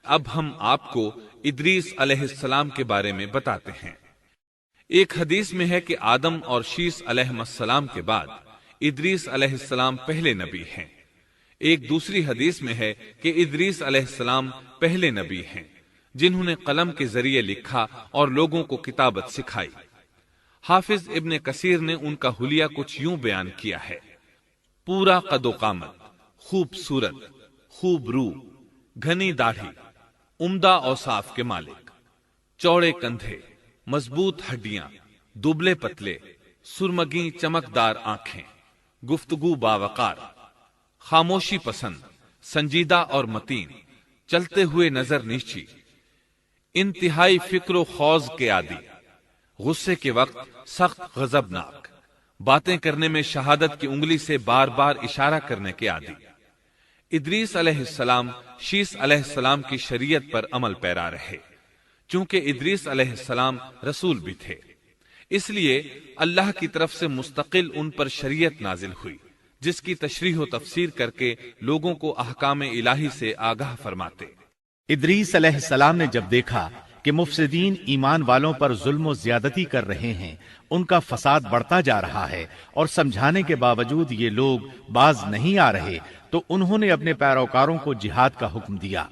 اب ہم آپ کو ادریس علیہ السلام کے بارے میں بتاتے ہیں۔ ایک حدیث میں ہے کہ آدم اور شیس علیہ السلام کے بعد ادریس علیہ السلام پہلے نبی ہیں۔ ایک دوسری حدیث میں ہے کہ ادریس علیہ السلام پہلے نبی ہیں جنہوں نے قلم کے ذریعے لکھا اور لوگوں کو کتابت سکھائی۔ حافظ ابن کثیر نے ان کا حلیہ کچھ یوں بیان کیا ہے: پورا قد و قامت، خوبصورت، خوب رو، گھنی داڑھی، عمدہ اوصاف کے مالک، چوڑے کندھے، مضبوط ہڈیاں، دبلے پتلے، سرمگی چمکدار آنکھیں، گفتگو باوقار، خاموشی پسند، سنجیدہ اور متین، چلتے ہوئے نظر نیچی، انتہائی فکر و خوض کے عادی، غصے کے وقت سخت غضبناک، باتیں کرنے میں شہادت کی انگلی سے بار بار اشارہ کرنے کے عادی۔ ادریس علیہ السلام شیس علیہ السلام کی شریعت پر عمل پیرا رہے۔ چونکہ ادریس علیہ السلام رسول بھی تھے، اس لیے اللہ کی طرف سے مستقل ان پر شریعت نازل ہوئی، جس کی تشریح و تفسیر کر کے لوگوں کو احکام الہی سے آگاہ فرماتے۔ ادریس علیہ السلام نے جب دیکھا کہ مفسدین ایمان والوں پر ظلم و زیادتی کر رہے ہیں، ان کا فساد بڑھتا جا رہا ہے، اور سمجھانے کے باوجود یہ لوگ باز نہیں آ رہے، تو انہوں نے اپنے پیروکاروں کو جہاد کا حکم دیا۔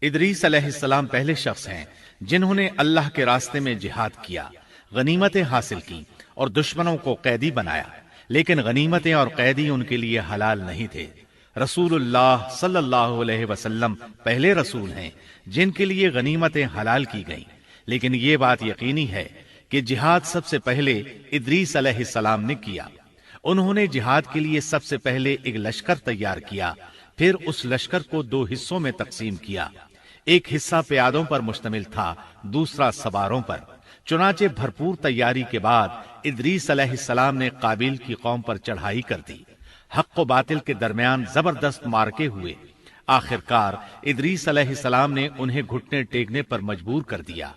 ادریس علیہ السلام پہلے شخص ہیں جنہوں نے اللہ کے راستے میں جہاد کیا، غنیمتیں حاصل کی اور دشمنوں کو قیدی بنایا، لیکن غنیمتیں اور قیدی ان کے لیے حلال نہیں تھے۔ رسول اللہ صلی اللہ علیہ وسلم پہلے رسول ہیں جن کے لیے غنیمتیں حلال کی گئیں، لیکن یہ بات یقینی ہے کہ جہاد سب سے پہلے ادریس علیہ السلام نے کیا۔ انہوں نے جہاد کے لیے سب سے پہلے ایک لشکر تیار کیا، پھر اس لشکر کو دو حصوں میں تقسیم کیا۔ ایک حصہ پیادوں پر مشتمل تھا، دوسرا سواروں پر۔ چنانچہ بھرپور تیاری کے بعد ادریس علیہ السلام نے قابیل کی قوم پر چڑھائی کر دی۔ حق و باطل کے درمیان زبردست مارکے ہوئے۔ آخر کار ادریس علیہ السلام نے انہیں گھٹنے ٹیکنے پر مجبور کر دیا۔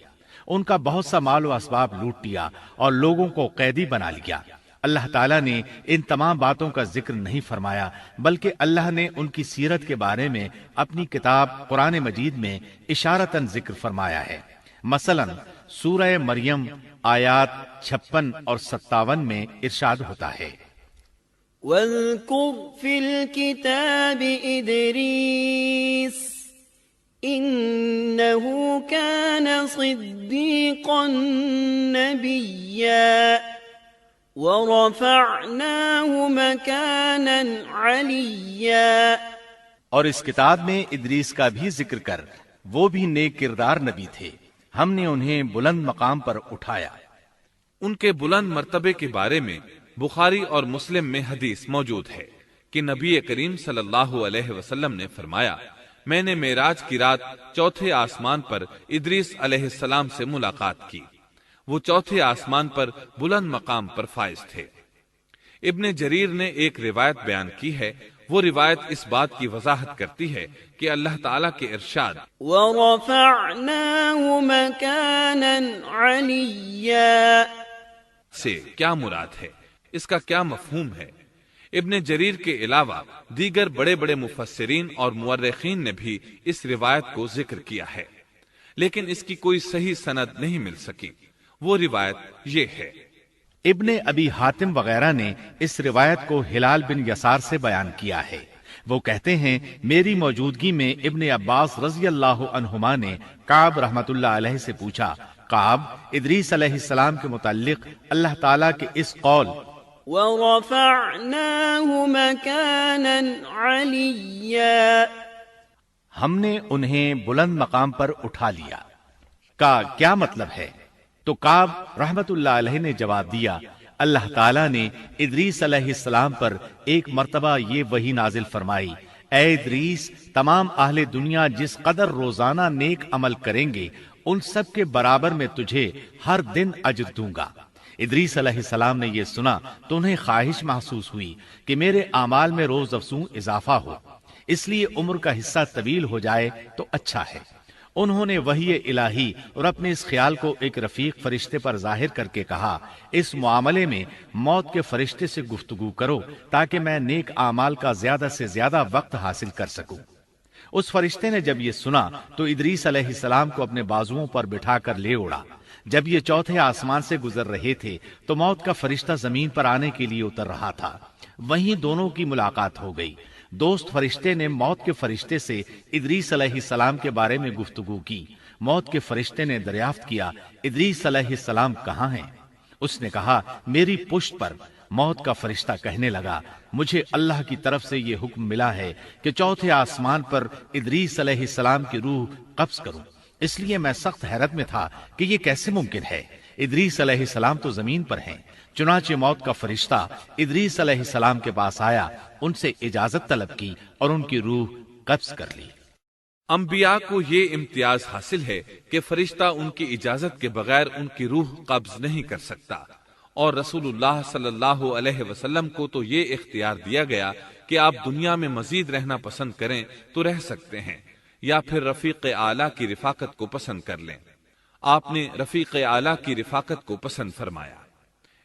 ان کا بہت سا مال و اسباب لوٹ لیا اور لوگوں کو قیدی بنا لیا۔ اللہ تعالیٰ نے ان تمام باتوں کا ذکر نہیں فرمایا، بلکہ اللہ نے ان کی سیرت کے بارے میں اپنی کتاب قرآن مجید میں اشارتاً ذکر فرمایا ہے۔ مثلا سورہ مریم آیات 56 اور 57 میں ارشاد ہوتا ہے: وَاذْكُرْ فِي الْكِتَابِ إِدْرِيسَ إِنَّهُ كَانَ صِدِّيقًا نَبِيًّا وَرَفَعْنَاهُ مَكَانًا عَلِيًّا۔ اور اس کتاب میں ادریس کا بھی ذکر کر، وہ بھی نیک کردار نبی تھے، ہم نے انہیں بلند مقام پر اٹھایا۔ ان کے بلند مرتبے کے بارے میں بخاری اور مسلم میں حدیث موجود ہے کہ نبی کریم صلی اللہ علیہ وسلم نے فرمایا: میں نے معراج کی رات چوتھے آسمان پر ادریس علیہ السلام سے ملاقات کی۔ وہ چوتھے آسمان پر بلند مقام پر فائز تھے۔ ابن جریر نے ایک روایت بیان کی ہے، وہ روایت اس بات کی وضاحت کرتی ہے کہ اللہ تعالیٰ کے ارشاد وَرَفَعْنَاهُ مَكَانًا عَلِيًّا سے کیا مراد ہے، اس کا کیا مفہوم ہے۔ ابن جریر کے علاوہ دیگر بڑے بڑے مفسرین اور مورخین نے بھی اس روایت کو ذکر کیا ہے، لیکن اس کی کوئی صحیح سند نہیں مل سکی۔ وہ روایت یہ ہے: ابن ابی حاتم وغیرہ نے اس روایت کو ہلال بن یسار سے بیان کیا ہے۔ وہ کہتے ہیں میری موجودگی میں ابن عباس رضی اللہ عنہما نے کعب رحمت اللہ علیہ سے پوچھا، کعب، ادریس علیہ السلام کے متعلق اللہ تعالیٰ کے اس قول وَرَفَعْنَاهُ مَكَانًا عَلِيًّا ہم نے انہیں بلند مقام پر اٹھا لیا کا کیا مطلب ہے؟ تو کعب رحمت اللہ علیہ نے جواب دیا، اللہ تعالیٰ نے ادریس علیہ السلام پر ایک مرتبہ یہ وحی نازل فرمائی، اے ادریس، تمام اہل دنیا جس قدر روزانہ نیک عمل کریں گے ان سب کے برابر میں تجھے ہر دن اجر دوں گا۔ ادریس علیہ السلام نے یہ سنا تو انہیں خواہش محسوس ہوئی کہ میرے اعمال میں روز افزوں اضافہ ہو، اس لیے عمر کا حصہ طویل ہو جائے تو اچھا ہے۔ انہوں نے وحی الہی اور اپنے اس خیال کو ایک رفیق فرشتے پر ظاہر کر کے کہا، اس معاملے میں موت کے فرشتے سے گفتگو کرو تاکہ میں نیک اعمال کا زیادہ سے زیادہ وقت حاصل کر سکوں۔ اس فرشتے نے جب یہ سنا تو ادریس علیہ السلام کو اپنے بازوؤں پر بٹھا کر لے اڑا۔ جب یہ چوتھے آسمان سے گزر رہے تھے تو موت کا فرشتہ زمین پر آنے کے لیے اتر رہا تھا، وہیں دونوں کی ملاقات ہو گئی۔ دوست فرشتے نے موت کے فرشتے سے ادریس علیہ السلام کے بارے میں گفتگو کی۔ موت کے فرشتے نے دریافت کیا، ادریس علیہ السلام کہاں ہیں؟ اس نے کہا، میری پشت پر۔ موت کا فرشتہ کہنے لگا، مجھے اللہ کی طرف سے یہ حکم ملا ہے کہ چوتھے آسمان پر ادریس علیہ السلام کی روح قبض کروں، اس لیے میں سخت حیرت میں تھا کہ یہ کیسے ممکن ہے، ادریس علیہ السلام تو زمین پر ہیں۔ چنانچہ موت کا فرشتہ ادریس علیہ السلام کے پاس آیا، ان سے اجازت طلب کی اور ان کی روح قبض کر لی۔ انبیاء کو یہ امتیاز حاصل ہے کہ فرشتہ ان کی اجازت کے بغیر ان کی روح قبض نہیں کر سکتا، اور رسول اللہ صلی اللہ علیہ وسلم کو تو یہ اختیار دیا گیا کہ آپ دنیا میں مزید رہنا پسند کریں تو رہ سکتے ہیں، یا پھر رفیق اعلیٰ کی رفاقت کو پسند کر لیں۔ آپ نے رفیق اعلیٰ کی رفاقت کو پسند فرمایا۔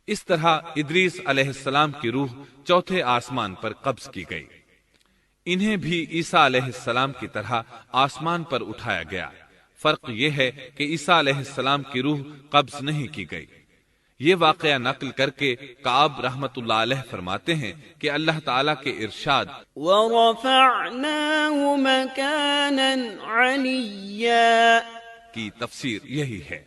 اس طرح ادریس علیہ السلام کی روح چوتھے آسمان پر قبض کی گئی۔ انہیں بھی عیسیٰ علیہ السلام کی طرح آسمان پر اٹھایا گیا۔ فرق یہ ہے کہ عیسیٰ علیہ السلام کی روح قبض نہیں کی گئی۔ یہ واقعہ نقل کر کے کعب رحمت اللہ علیہ فرماتے ہیں کہ اللہ تعالیٰ کے ارشاد وَرَفَعْنَاهُ مَكَانًا عَلِيًّا کی تفسیر یہی ہے،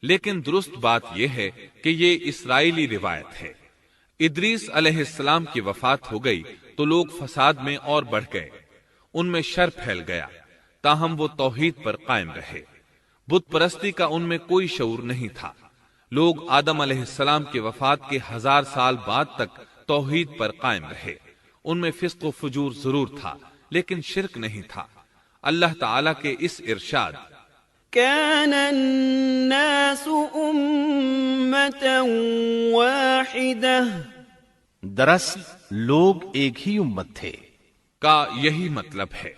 لیکن درست بات یہ ہے کہ یہ اسرائیلی روایت ہے۔ ادریس علیہ السلام کی وفات ہو گئی تو لوگ فساد میں اور بڑھ گئے، ان میں شر پھیل گیا، تاہم وہ توحید پر قائم رہے۔ بت پرستی کا ان میں کوئی شعور نہیں تھا۔ لوگ آدم علیہ السلام کی وفات کے 1000 سال بعد تک توحید پر قائم رہے۔ ان میں فسق و فجور ضرور تھا لیکن شرک نہیں تھا۔ اللہ تعالیٰ کے اس ارشاد كان الناس أمة واحدة دراصل لوگ ایک ہی امت تھے کا یہی مطلب ہے۔